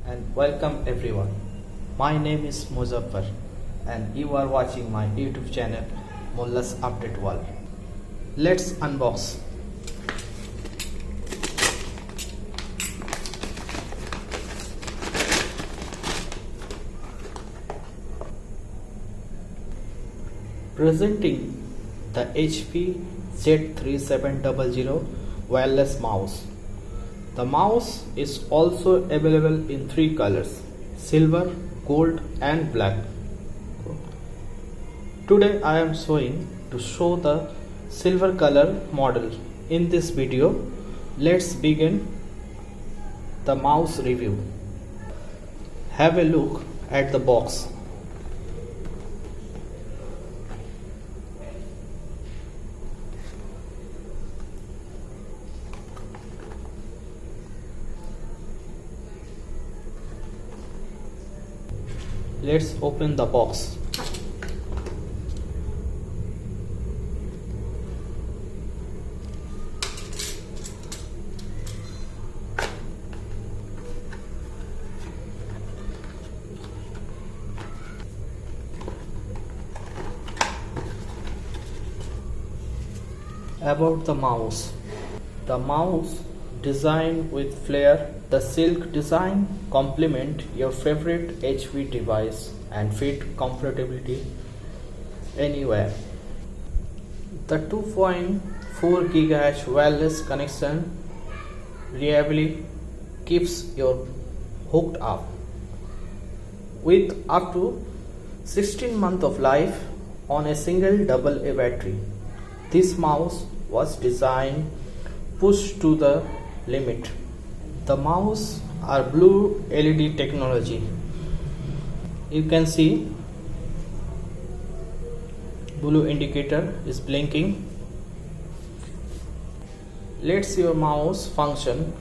and welcome everyone. My name is Muzaffar and you are watching my YouTube channel Mulla's Update World. Let's unbox. Presenting the HP Z3700 wireless mouse. The mouse is also available in 3 colors: silver, gold and black. Today I am to show the silver color model. In this video, let's begin the mouse review. Have a look at the box. Let's open the box. About the mouse. The mouse designed with flair. The silk design complement your favorite HP device and fit comfortably anywhere. The 2.4 GHz wireless connection reliably keeps you hooked up. With up to 16 months of life on a single AA battery, this mouse was designed pushed to the limit. The mouse are blue LED technology. You can see blue indicator is blinking. Lets your mouse function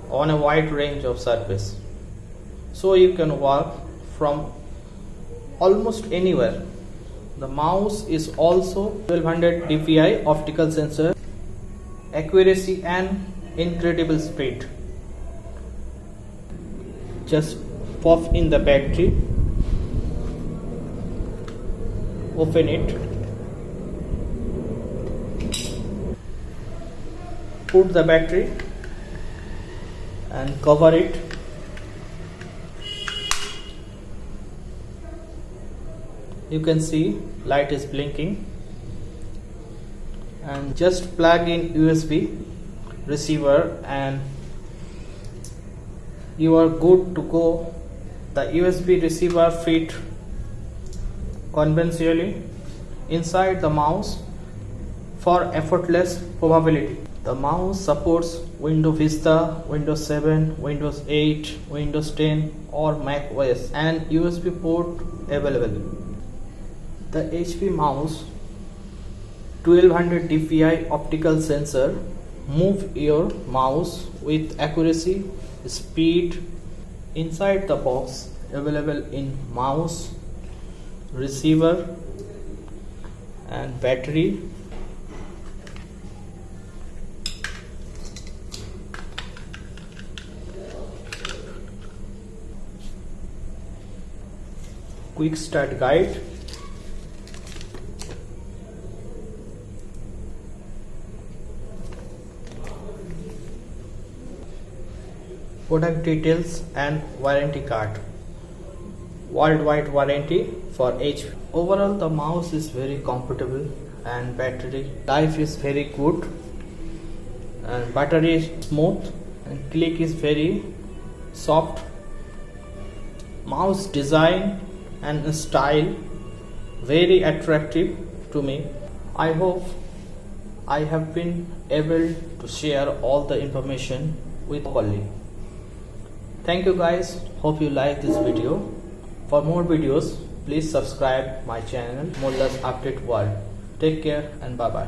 on a wide range of surface, so you can work from almost anywhere. The mouse is also 1200 dpi optical sensor, accuracy and incredible speed. Just pop in the battery, open it, put the battery and cover it. You can see light is blinking, and just plug in USB receiver and you are good to go. The USB receiver fit conventionally inside the mouse for effortless portability. The mouse supports Windows Vista, Windows 7, Windows 8, Windows 10 or Mac OS, and USB port available. The HP mouse 1200 dpi optical sensor move your mouse with accuracy, speed. Inside the box available in mouse, receiver and battery. Quick start guide. Product details and warranty card. Worldwide warranty for HP. Overall, the mouse is very comfortable and battery life is very good, and battery is smooth and click is very soft. Mouse design and style very attractive to me. I hope I have been able to share all the information with you. Thank you guys, hope you like this video. For more videos, please subscribe my channel Mulla's Update World. Take care and bye bye.